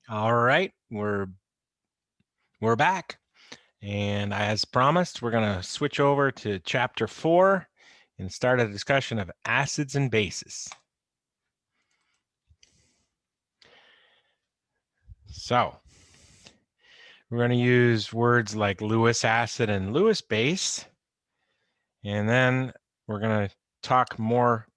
All right, we're back, and as promised, we're going to switch over to chapter 4 and start a discussion of acids and bases. So, we're going to use words like Lewis acid and Lewis base, and then we're going to talk more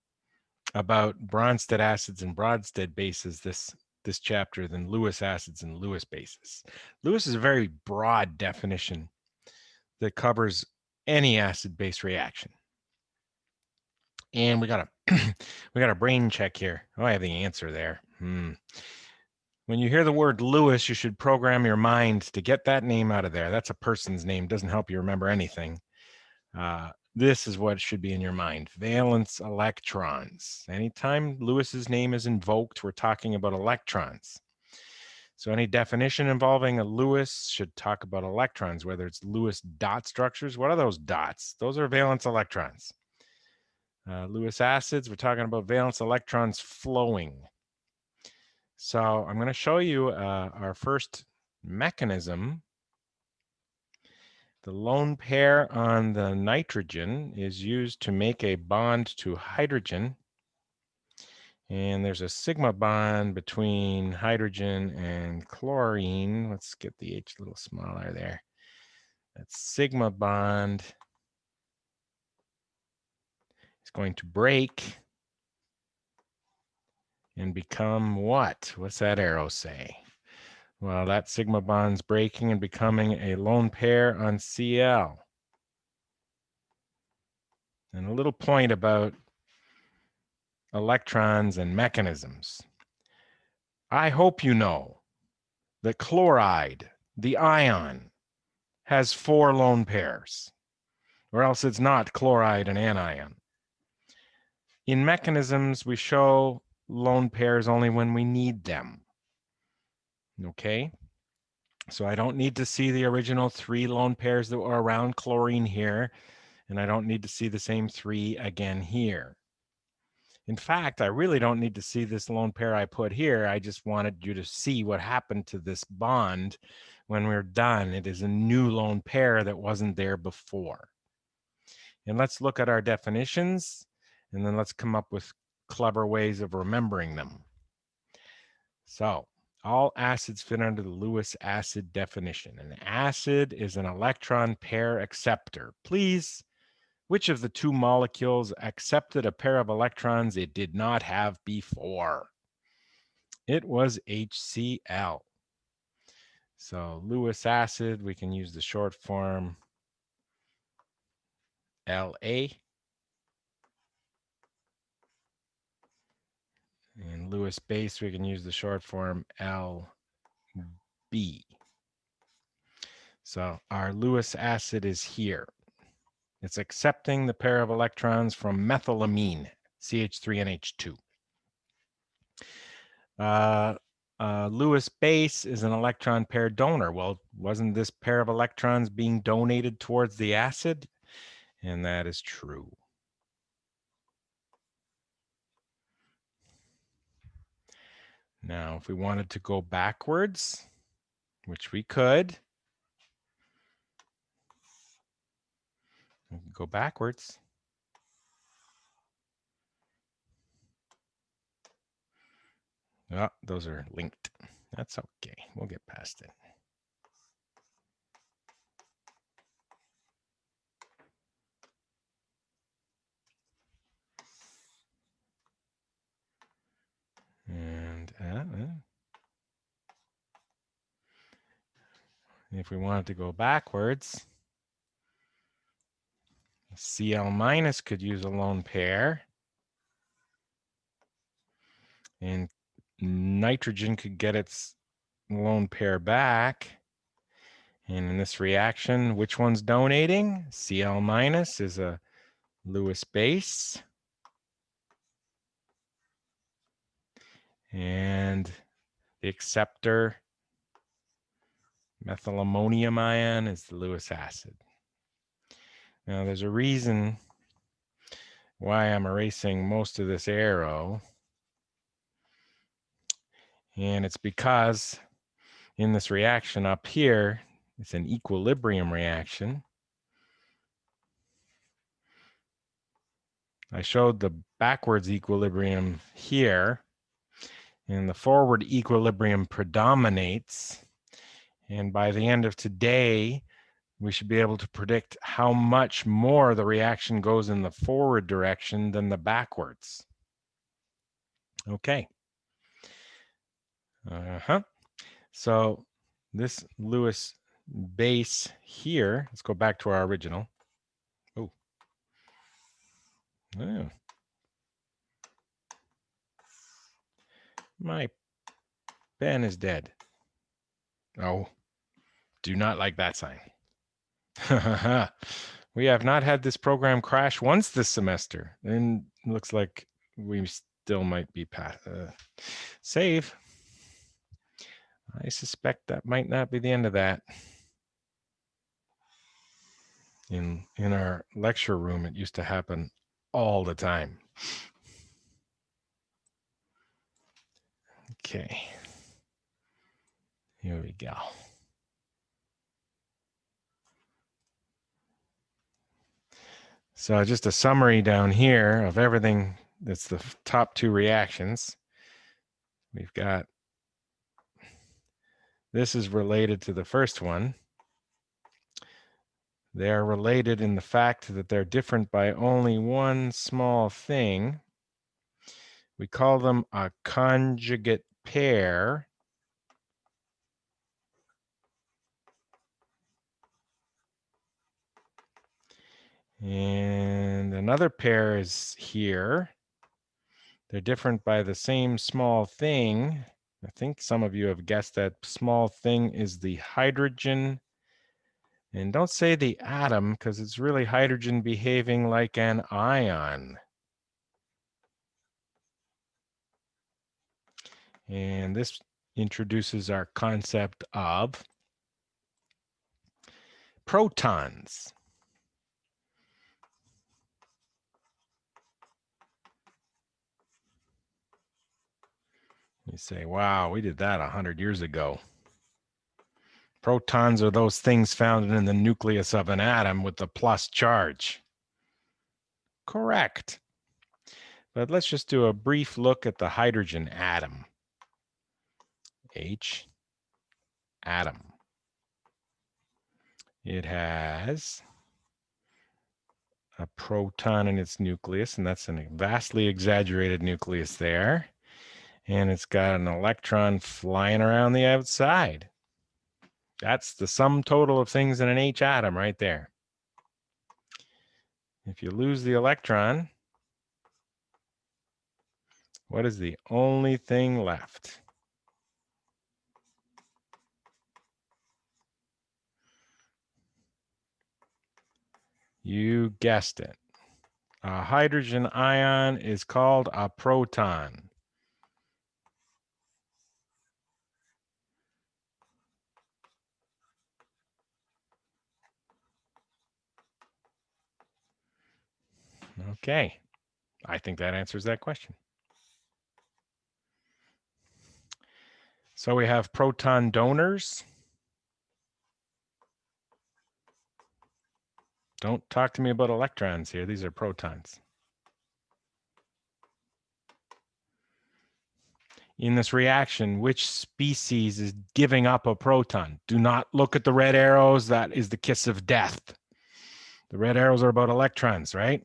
about Bronsted acids and Bronsted bases this chapter than Lewis acids and Lewis bases. Lewis is a very broad definition that covers any acid-base reaction. And we got a brain check here. Oh, I have the answer there. When you hear the word Lewis, you should program your mind to get that name out of there. That's a person's name. Doesn't help you remember anything. This is what should be in your mind. Valence electrons. Anytime Lewis's name is invoked, we're talking about electrons. So any definition involving a Lewis should talk about electrons, whether it's Lewis dot structures. What are those dots? Those are valence electrons. Lewis acids, we're talking about valence electrons flowing. So I'm going to show you our first mechanism. The lone pair on the nitrogen is used to make a bond to hydrogen. And there's a sigma bond between hydrogen and chlorine. Let's get the H a little smaller there. That sigma bond is going to break and become what? What's that arrow say? Well, that sigma bond's breaking and becoming a lone pair on Cl. And a little point about electrons and mechanisms. I hope you know that chloride, the ion, has 4 lone pairs, or else it's not chloride and anion. In mechanisms, we show lone pairs only when we need them. Okay? So I don't need to see the original 3 lone pairs that were around chlorine here, and I don't need to see the same 3 again here. In fact, I really don't need to see this lone pair I put here. I just wanted you to see what happened to this bond when we're done. It is a new lone pair that wasn't there before. And let's look at our definitions, and then let's come up with clever ways of remembering them. So, all acids fit under the Lewis acid definition. An acid is an electron pair acceptor. Please, which of the 2 molecules accepted a pair of electrons it did not have before? It was HCl. So Lewis acid, we can use the short form La. And Lewis base, we can use the short form Lb. So our Lewis acid is here. It's accepting the pair of electrons from methylamine, CH3NH2. Lewis base is an electron pair donor. Well, wasn't this pair of electrons being donated towards the acid? And that is true. Now, if we wanted to go backwards, which we could go backwards. Oh, those are linked. That's okay. We'll get past it. And if we wanted to go backwards, Cl minus could use a lone pair. And nitrogen could get its lone pair back. And in this reaction, which one's donating? Cl minus is a Lewis base. And the acceptor, methylammonium ion, is the Lewis acid. Now, there's a reason why I'm erasing most of this arrow. And it's because in this reaction up here, it's an equilibrium reaction. I showed the backwards equilibrium here, and the forward equilibrium predominates. And by the end of today, we should be able to predict how much more the reaction goes in the forward direction than the backwards. Okay. So this Lewis base here, let's go back to our original. Oh. My pen is dead. Oh, do not like that sign. We have not had this program crash once this semester, and it looks like we still might be past. Save. I suspect that might not be the end of that. In our lecture room, it used to happen all the time. Okay. Here we go. So just a summary down here of everything that's the top two reactions. We've got, this is related to the first one. They are related in the fact that they're different by only one small thing. We call them a conjugate pair. And another pair is here. They're different by the same small thing. I think some of you have guessed that small thing is the hydrogen. And don't say the atom, because it's really hydrogen behaving like an ion. And this introduces our concept of protons. You say, wow, we did that 100 years ago. Protons are those things found in the nucleus of an atom with the plus charge. Correct. But let's just do a brief look at the hydrogen atom. H atom. It has a proton in its nucleus, and that's a vastly exaggerated nucleus there. And it's got an electron flying around the outside. That's the sum total of things in an H atom right there. If you lose the electron, what is the only thing left? You guessed it. A hydrogen ion is called a proton. Okay, I think that answers that question. So we have proton donors. Don't talk to me about electrons here. These are protons. In this reaction, which species is giving up a proton? Do not look at the red arrows. That is the kiss of death. The red arrows are about electrons, right?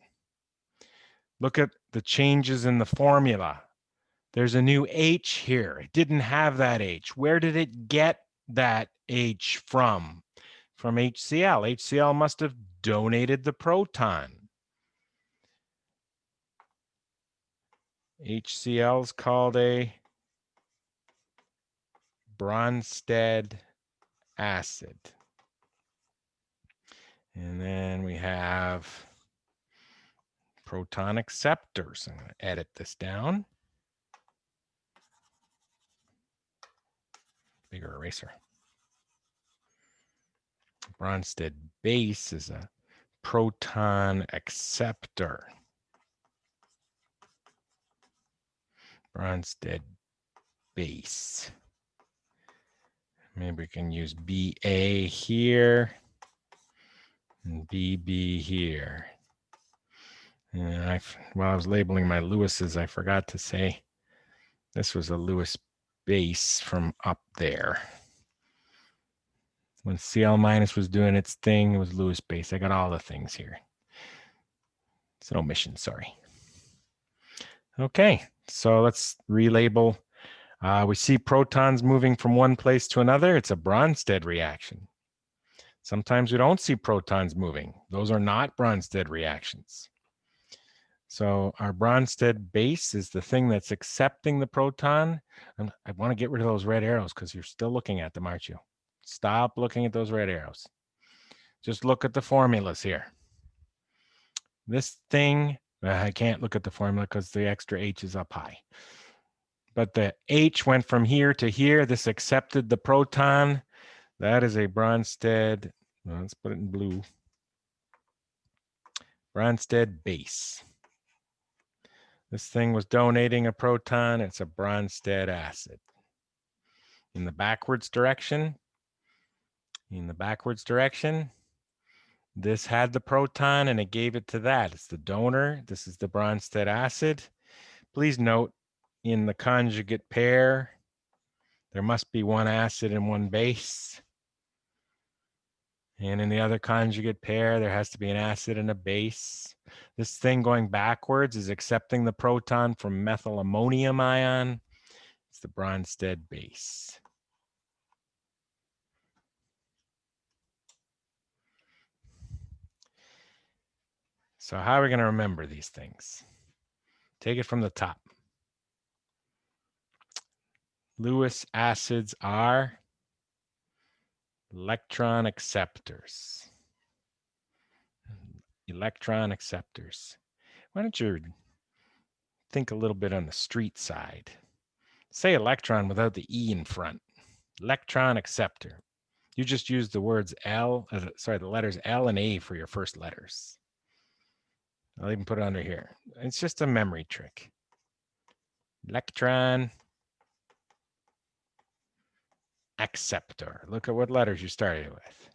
Look at the changes in the formula. There's a new H here. It didn't have that H. Where did it get that H from? From HCl. HCl must have donated the proton. HCl is called a Bronsted acid. And then we have proton acceptors. I'm going to edit this down. Bigger eraser. Bronsted base is a proton acceptor. Bronsted base. Maybe we can use BA here and BB here. And while I was labeling my Lewis's, I forgot to say this was a Lewis base from up there. When Cl- was doing its thing, it was Lewis base. I got all the things here. It's an omission, sorry. Okay, so let's relabel. We see protons moving from one place to another. It's a Bronsted reaction. Sometimes we don't see protons moving. Those are not Bronsted reactions. So our Bronsted base is the thing that's accepting the proton. And I want to get rid of those red arrows because you're still looking at them, aren't you? Stop looking at those red arrows. Just look at the formulas here. This thing, I can't look at the formula because the extra H is up high. But the H went from here to here. This accepted the proton. That is a Bronsted, let's put it in blue. Bronsted base. This thing was donating a proton. It's a Bronsted acid. In the backwards direction, this had the proton and it gave it to that. It's the donor. This is the Bronsted acid. Please note, in the conjugate pair, there must be one acid and one base. And in the other conjugate pair, there has to be an acid and a base. This thing going backwards is accepting the proton from methyl ammonium ion. It's the Bronsted base. So how are we going to remember these things? Take it from the top. Lewis acids are electron acceptors. Electron acceptors. Why don't you think a little bit on the street side? Say electron without the E in front. Electron acceptor. You just use the words the letters L and A for your first letters. I'll even put it under here. It's just a memory trick. Electron acceptor. Look at what letters you started with.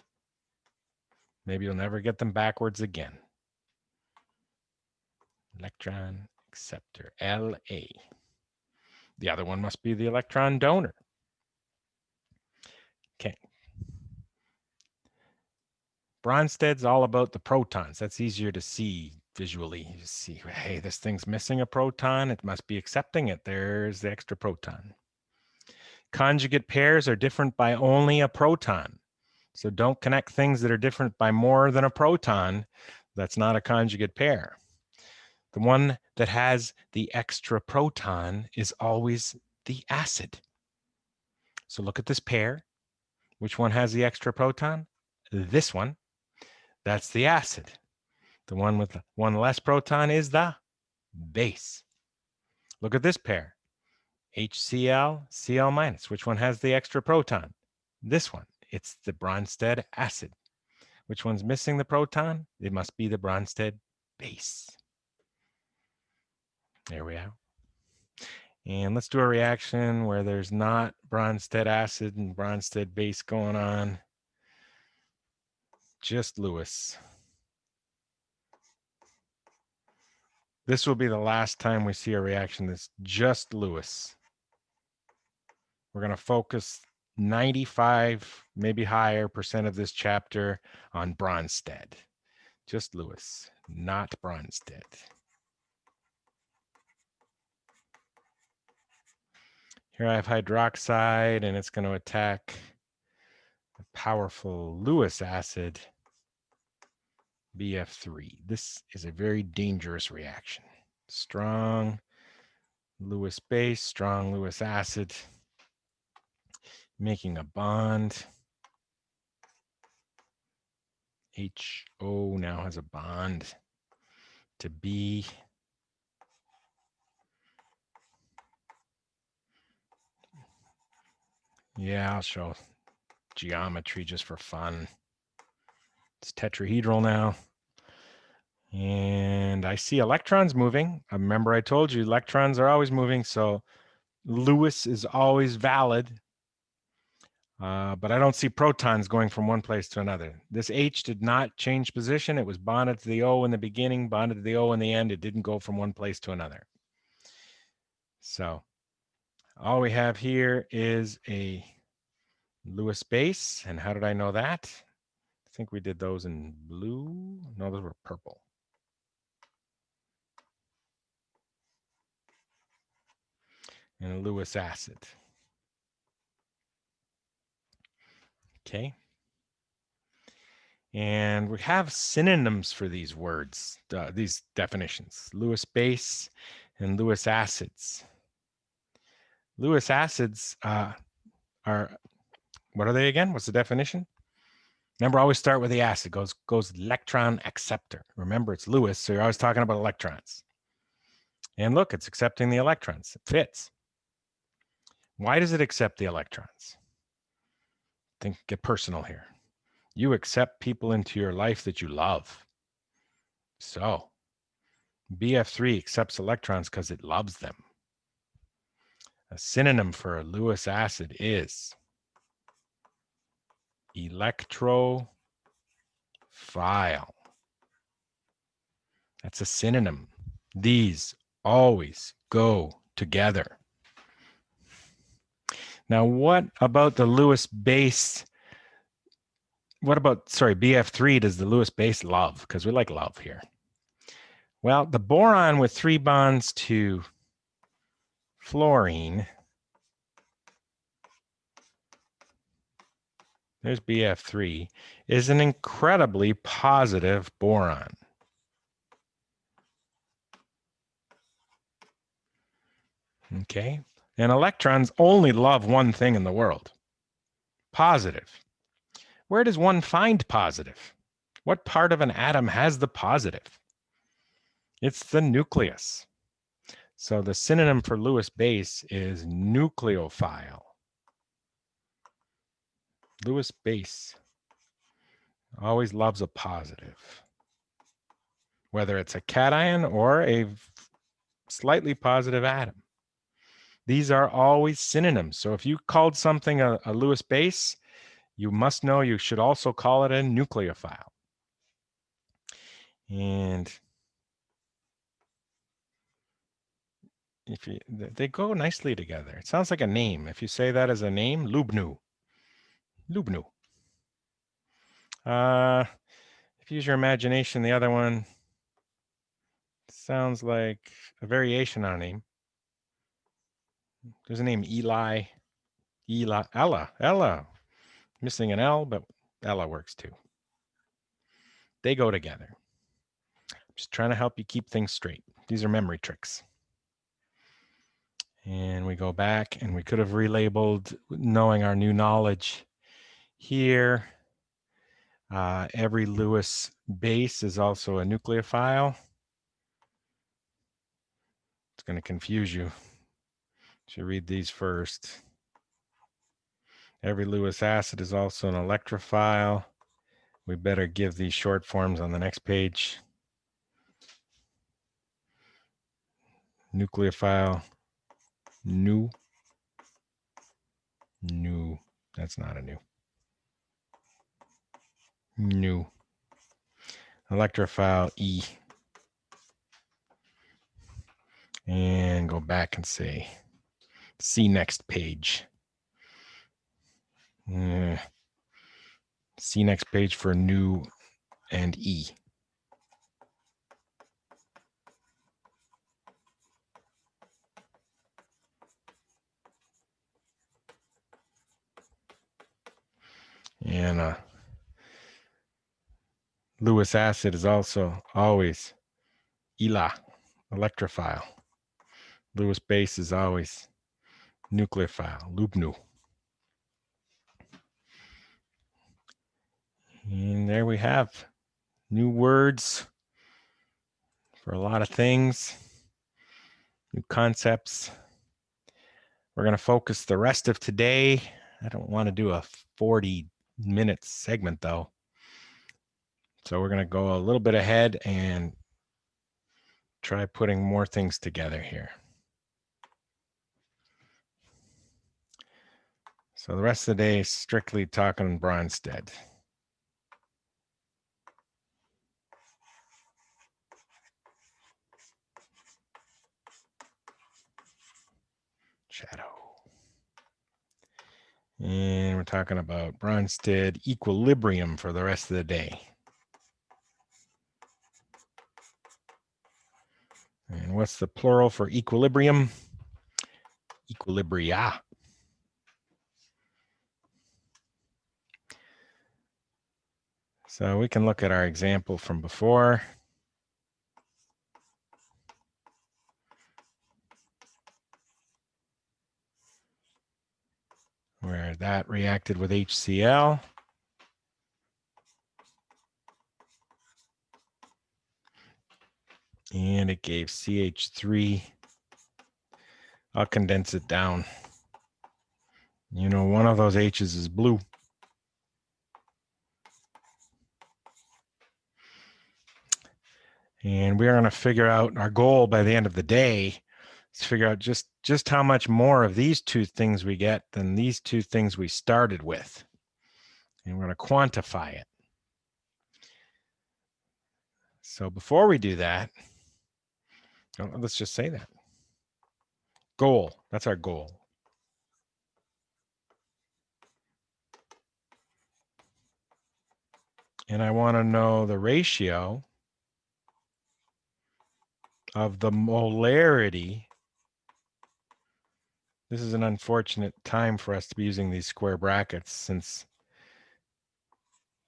Maybe you'll never get them backwards again. Electron acceptor, La. The other one must be the electron donor. Okay. Bronsted's all about the protons. That's easier to see visually. You see, hey, this thing's missing a proton. It must be accepting it. There's the extra proton. Conjugate pairs are different by only a proton. So don't connect things that are different by more than a proton. That's not a conjugate pair. The one that has the extra proton is always the acid. So look at this pair. Which one has the extra proton? This one. That's the acid. The one with one less proton is the base. Look at this pair. HCl, Cl-. Which one has the extra proton? This one. It's the Bronsted acid. Which one's missing the proton? It must be the Bronsted base. There we are. And let's do a reaction where there's not Bronsted acid and Bronsted base going on. Just Lewis. This will be the last time we see a reaction that's just Lewis. We're going to focus 95, maybe higher % of this chapter on Bronsted. Just Lewis, not Bronsted. Here I have hydroxide, and it's going to attack a powerful Lewis acid, BF3. This is a very dangerous reaction. Strong Lewis base, strong Lewis acid, making a bond. HO now has a bond to B. Yeah, I'll show geometry just for fun. It's tetrahedral now. And I see electrons moving. Remember I told you electrons are always moving, so Lewis is always valid. but I don't see protons going from one place to another. This H did not change position. It was bonded to the O in the beginning, bonded to the O in the end. It didn't go from one place to another. So all we have here is a Lewis base. And how did I know that? I think we did those in blue. No, those were purple. And a Lewis acid. Okay. And we have synonyms for these words, these definitions, Lewis base and Lewis acids. Lewis acids are, what are they again? What's the definition? Remember, always start with the acid, goes electron acceptor. Remember, it's Lewis, so you're always talking about electrons. And look, it's accepting the electrons. It fits. Why does it accept the electrons? Get personal here. You accept people into your life that you love. So BF3 accepts electrons because it loves them. A synonym for a Lewis acid is electrophile. That's a synonym. These always go together. Now, what about the Lewis base? What about, BF3 does the Lewis base love? Because we like love here. Well, the boron with 3 bonds to fluorine, there's BF3, is an incredibly positive boron. Okay, and electrons only love one thing in the world, positive. Where does one find positive? What part of an atom has the positive? It's the nucleus. So the synonym for Lewis base is nucleophile. Lewis base always loves a positive, whether it's a cation or a slightly positive atom. These are always synonyms. So if you called something a Lewis base, you must know you should also call it a nucleophile. And they go nicely together. It sounds like a name. If you say that as a name, Lubnu. Lubnu. If you use your imagination, the other one sounds like a variation on a name. There's a name Ella. Missing an L, but Ella works too. They go together. I'm just trying to help you keep things straight. These are memory tricks. And we go back, and we could have relabeled, knowing our new knowledge here. Every Lewis base is also a nucleophile. It's going to confuse you. Should read these first. Every Lewis acid is also an electrophile. We better give these short forms on the next page. Nucleophile, nu. That's not a nu. Nu. Electrophile, E. And go back and say, see next page. See next page for nu and E. And Lewis acid is also always Ela, electrophile. Lewis base is always nucleophile, Lubnu. And there we have new words for a lot of things, new concepts. We're going to focus the rest of today. I don't want to do a 40-minute segment, though. So we're going to go a little bit ahead and try putting more things together here. So the rest of the day, strictly talking Bronsted. Shadow. And we're talking about Bronsted equilibrium for the rest of the day. And what's the plural for equilibrium? Equilibria. So we can look at our example from before. Where that reacted with HCl. And it gave CH3. I'll condense it down. You know, one of those H's is blue. And we're going to figure out our goal by the end of the day is figure out just how much more of these two things we get than these two things we started with. And we're going to quantify it. So before we do that, let's just say that. Goal, that's our goal. And I want to know the ratio of the molarity. This is an unfortunate time for us to be using these square brackets since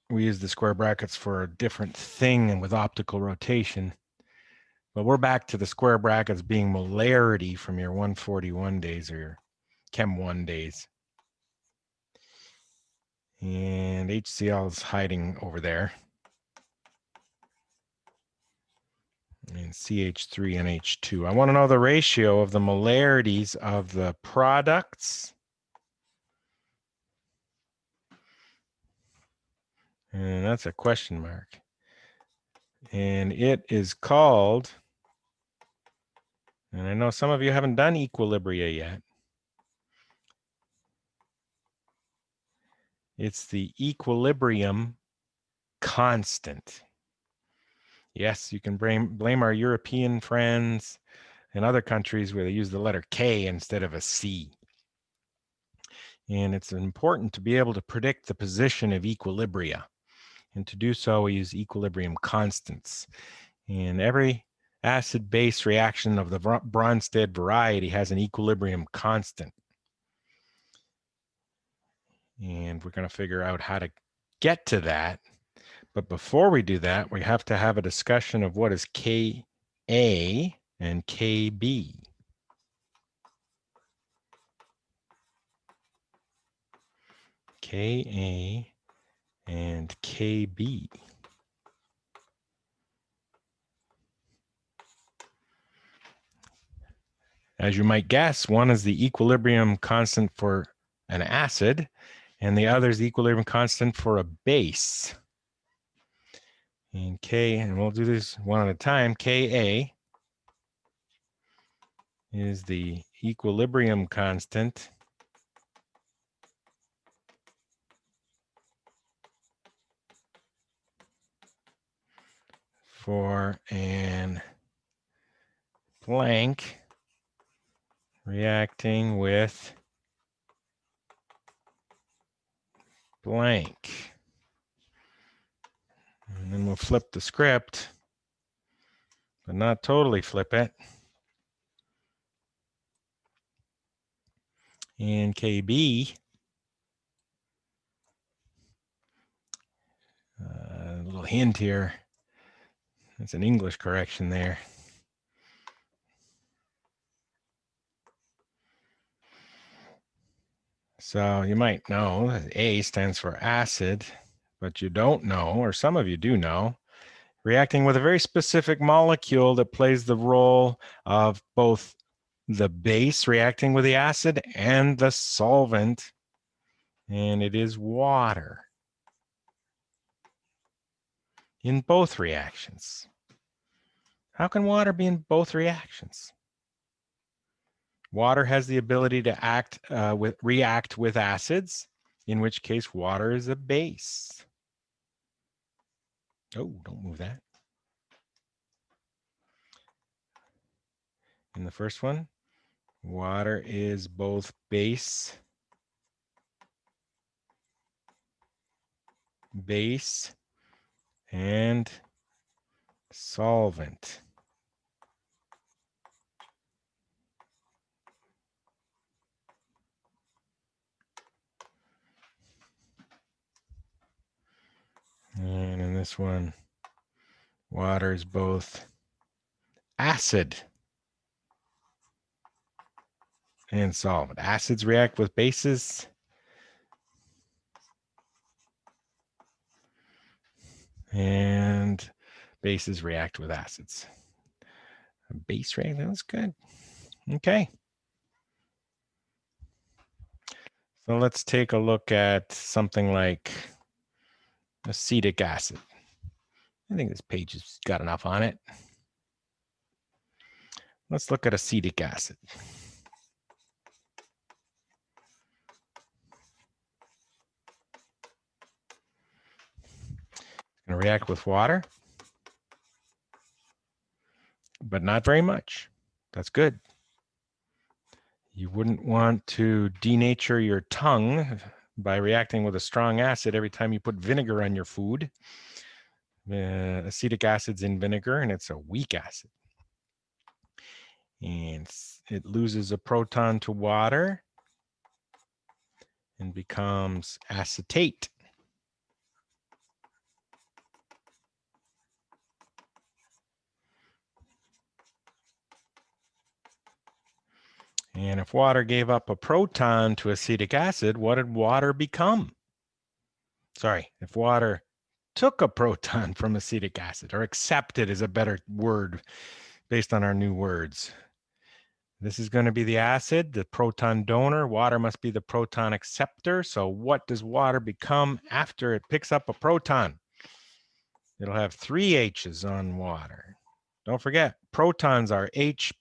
we use the square brackets for a different thing and with optical rotation. But we're back to the square brackets being molarity from your 141 days or your Chem 1 days. And HCl is hiding over there. And CH3 and H2. I want to know the ratio of the molarities of the products. And that's a question mark. And it is called, and I know some of you haven't done equilibria yet. It's the equilibrium constant. Yes, you can blame our European friends and other countries where they use the letter K instead of a C. And it's important to be able to predict the position of equilibria. And to do so, we use equilibrium constants. And every acid-base reaction of the Bronsted variety has an equilibrium constant. And we're going to figure out how to get to that. But before we do that, we have to have a discussion of what is Ka and Kb. Ka and Kb. As you might guess, one is the equilibrium constant for an acid, and the other is the equilibrium constant for a base. And K, and we'll do this one at a time, Ka is the equilibrium constant for an blank reacting with blank. And then we'll flip the script, but not totally flip it. And Kb, a little hint here, it's an English correction there. So you might know that A stands for acid, but you don't know, or some of you do know, reacting with a very specific molecule that plays the role of both the base reacting with the acid and the solvent, and it is water in both reactions. How can water be in both reactions? Water has the ability to react with acids, in which case water is a base. Oh, don't move that. In the first one, water is both base and solvent. And in this one, water is both acid and solvent. Acids react with bases. And bases react with acids. A base reaction, that's good. Okay. So let's take a look at something like acetic acid. I think this page has got enough on it. Let's look at acetic acid. It's going to react with water, but not very much. That's good. You wouldn't want to denature your tongue by reacting with a strong acid every time you put vinegar on your food. Acetic acid's in vinegar, and it's a weak acid. And it loses a proton to water and becomes acetate. And if water gave up a proton to acetic acid, what did water become? Sorry, if water took a proton from acetic acid, or accepted is a better word based on our new words. This is going to be the acid, the proton donor. Water must be the proton acceptor. So what does water become after it picks up a proton? It'll have 3 H's on water. Don't forget, protons are H+.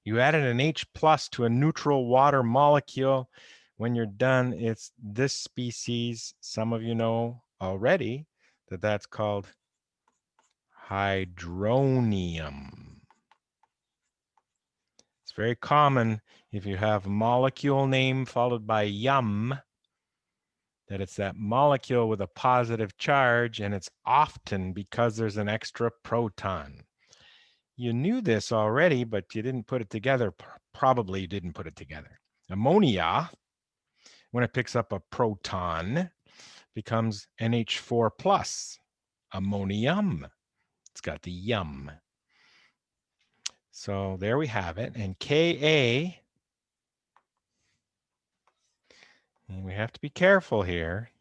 You added an H+ to a neutral water molecule. When you're done, it's this species. Some of you know already that that's called hydronium. It's very common if you have molecule name followed by yum, that it's that molecule with a positive charge, and it's often because there's an extra proton. You knew this already, but you didn't put it together. Probably you didn't put it together. Ammonia, when it picks up a proton, becomes NH4+, ammonium. It's got the yum. So there we have it. And Ka, and we have to be careful here.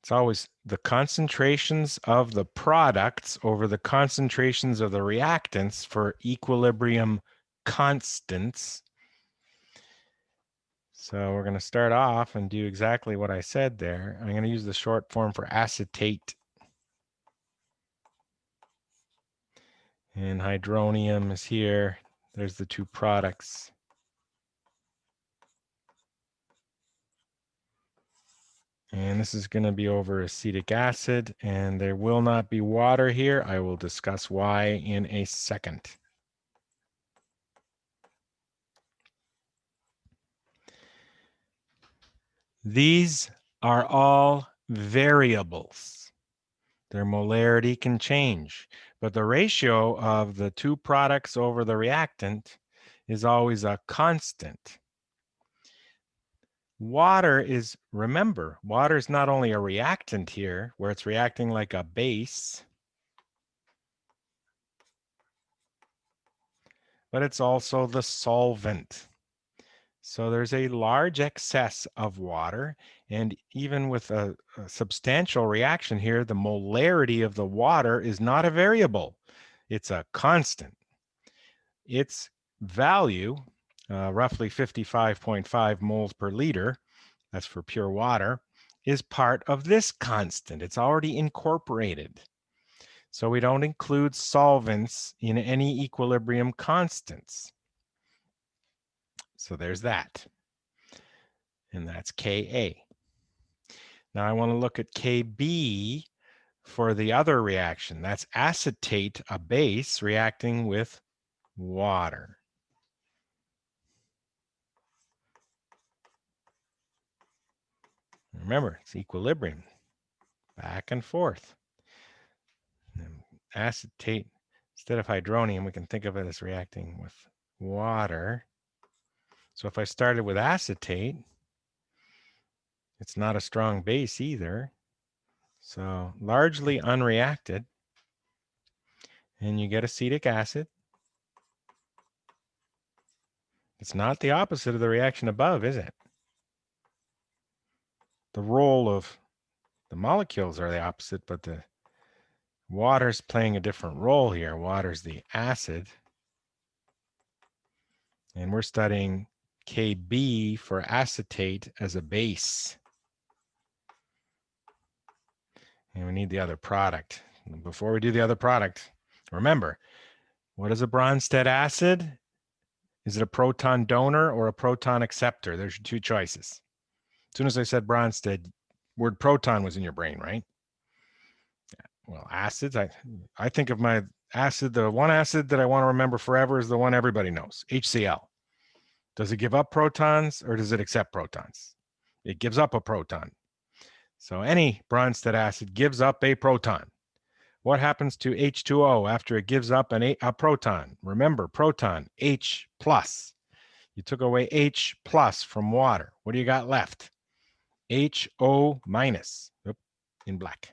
It's always the concentrations of the products over the concentrations of the reactants for equilibrium constants. So we're going to start off and do exactly what I said there. I'm going to use the short form for acetate. And hydronium is here. There's the 2 products. And this is going to be over acetic acid, and there will not be water here. I will discuss why in a second. These are all variables. Their molarity can change, but the ratio of the 2 products over the reactant is always a constant. Water is, remember, water is not only a reactant here, where it's reacting like a base, but it's also the solvent. So there's a large excess of water, and even with a substantial reaction here, the molarity of the water is not a variable. It's a constant. Its value, roughly 55.5 moles per liter, that's for pure water, is part of this constant. It's already incorporated. So we don't include solvents in any equilibrium constants. So there's that. And that's Ka. Now I want to look at Kb for the other reaction. That's acetate, a base, reacting with water. Remember, it's equilibrium, back and forth. And acetate, instead of hydronium, we can think of it as reacting with water. So if I started with acetate, it's not a strong base either. So largely unreacted. And you get acetic acid. It's not the opposite of the reaction above, is it? The role of the molecules are the opposite, but the water's playing a different role here. Water's the acid. And we're studying Kb for acetate as a base. And we need the other product. Before we do the other product, remember, what is a Bronsted acid? Is it a proton donor or a proton acceptor? There's your two choices. As soon as I said Bronsted, word proton was in your brain, right? Well, acids, I think of my acid, the one acid that I want to remember forever is the one everybody knows, HCl. Does it give up protons or does it accept protons? It gives up a proton. So any Bronsted acid gives up a proton. What happens to H2O after it gives up a proton? Remember, proton, H plus. You took away H plus from water. What do you got left? HO minus, in black.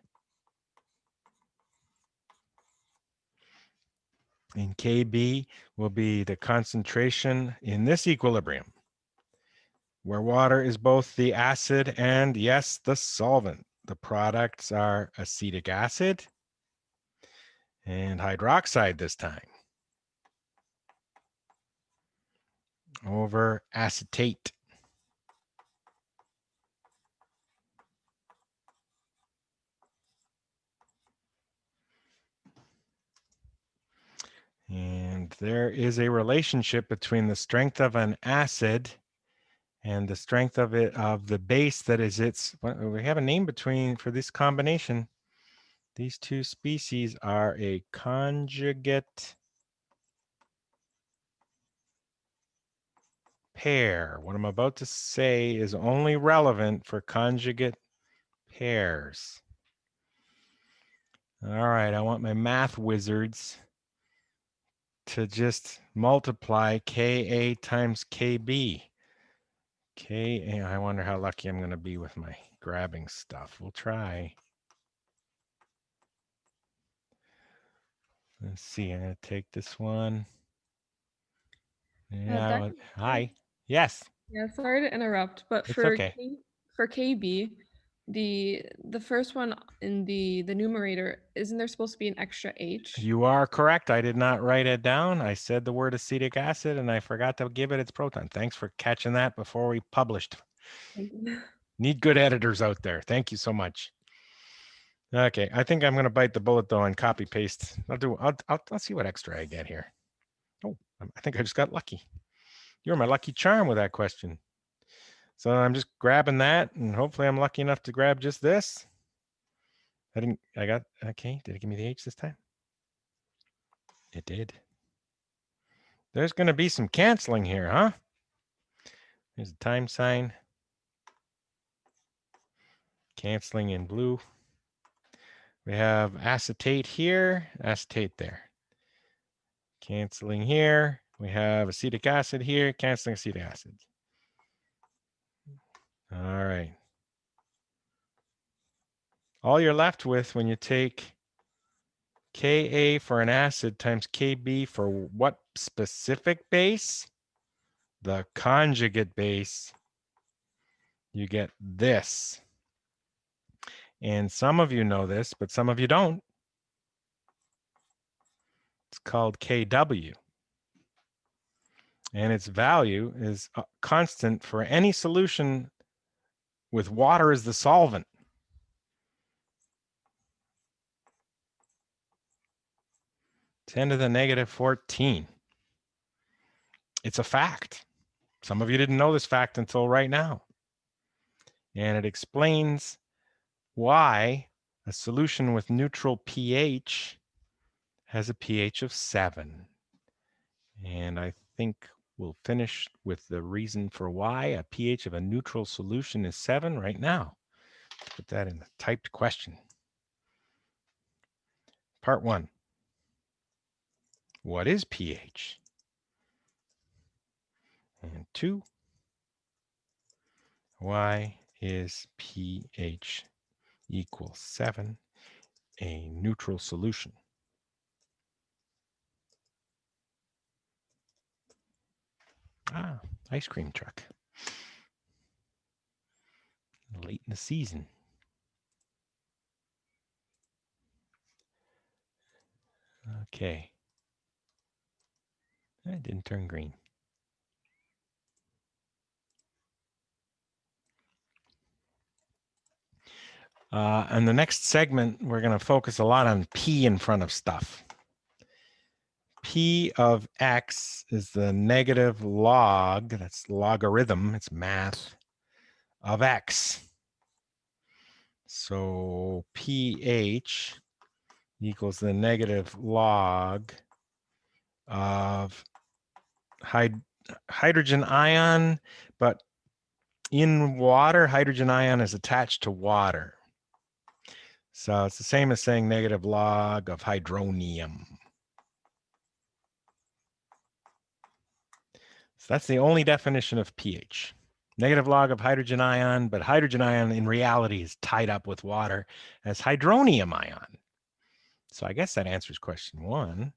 And Kb will be the concentration in this equilibrium, where water is both the acid and, yes, the solvent. The products are acetic acid and hydroxide this time over acetate. And there is a relationship between the strength of an acid and the strength of the base that is its. We have a name for this combination. These two species are a conjugate pair. What I'm about to say is only relevant for conjugate pairs. All right, I want my math wizards to just multiply Ka times Kb. I wonder how lucky I'm going to be with my grabbing stuff. We'll try. Let's see, I'm going to take this one. Yeah, hi. Yes. Yeah, sorry to interrupt, but It's okay. For Kb, the first one in the numerator, isn't there supposed to be an extra H? You are correct. I did not write it down. I said the word acetic acid and I forgot to give it its proton. Thanks for catching that before we published. Need good editors out there. Thank you so much. Okay, I think I'm going to bite the bullet though and copy paste. I'll see what extra I get here. Oh, I think I just got lucky. You're my lucky charm with that question. So I'm just grabbing that and hopefully I'm lucky enough to grab just this. Okay, did it give me the H this time? It did. There's going to be some canceling here, huh? There's a time sign. Canceling in blue. We have acetate here, acetate there. Canceling here. We have acetic acid here, canceling acetic acid. All right. All you're left with when you take Ka for an acid times Kb for what specific base? The conjugate base. You get this. And some of you know this, but some of you don't. It's called Kw. And its value is constant for any solution with water as the solvent. 10 to the negative 14. It's a fact. Some of you didn't know this fact until right now. And it explains why a solution with neutral pH has a pH of 7. And I think we'll finish with the reason for why a pH of a neutral solution is 7 right now. Let's put that in a typed question. Part 1. What is pH? And 2. Why is pH equals 7 a neutral solution? Ice cream truck. Late in the season. Okay. It didn't turn green. In the next segment, we're going to focus a lot on P in front of stuff. P of X is the negative log, that's logarithm, it's math, of X. So pH equals the negative log of hydrogen ion, but in water, hydrogen ion is attached to water. So it's the same as saying negative log of hydronium. So that's the only definition of pH. Negative log of hydrogen ion, but hydrogen ion in reality is tied up with water as hydronium ion. So I guess that answers question 1.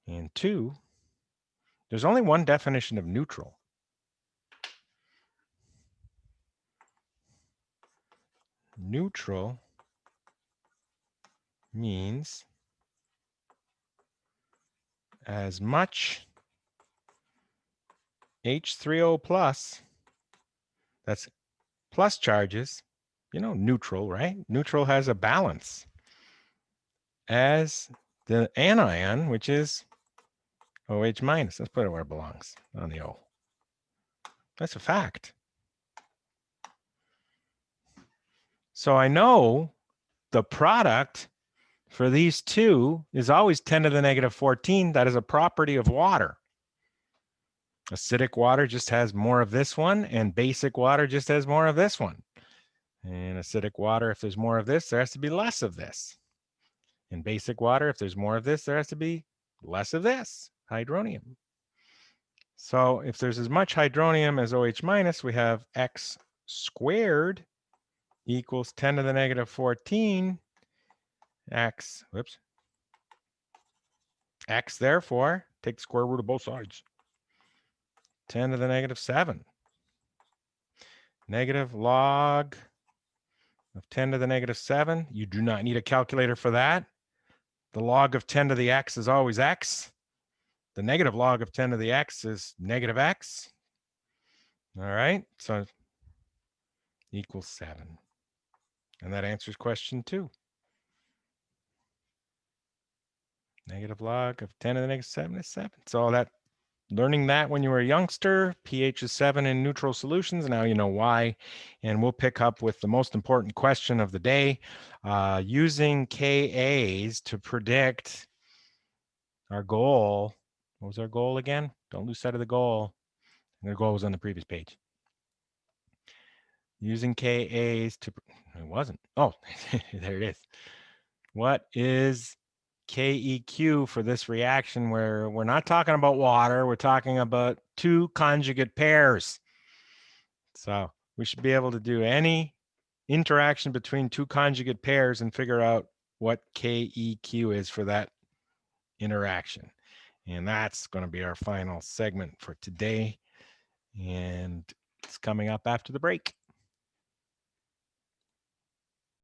And 2, there's only one definition of neutral. Neutral means as much H3O plus, that's plus charges, you know, neutral, right? Neutral has a balance, as the anion, which is OH minus. Let's put it where it belongs, on the O. That's a fact. So I know the product for these two is always 10 to the negative 14. That is a property of water. Acidic water just has more of this one, and basic water just has more of this one. And acidic water, if there's more of this, there has to be less of this. In basic water, if there's more of this, there has to be less of this, hydronium. So if there's as much hydronium as OH minus, we have X squared equals 10 to the negative 14. X therefore, take the square root of both sides. 10 to the negative 7. Negative log of 10 to the negative 7. You do not need a calculator for that. The log of 10 to the x is always x. The negative log of 10 to the x is negative x. All right, so equals 7. And that answers question 2. Negative log of 10 to the negative 7 is 7. So that learning that when you were a youngster, pH is 7 in neutral solutions. Now you know why. And we'll pick up with the most important question of the day, using KAs to predict our goal. What was our goal again? Don't lose sight of the goal. The goal was on the previous page. Using KAs to, it wasn't. Oh, there it is. What is KEQ for this reaction where we're not talking about water, we're talking about two conjugate pairs. So we should be able to do any interaction between two conjugate pairs and figure out what KEQ is for that interaction. And that's going to be our final segment for today. And it's coming up after the break.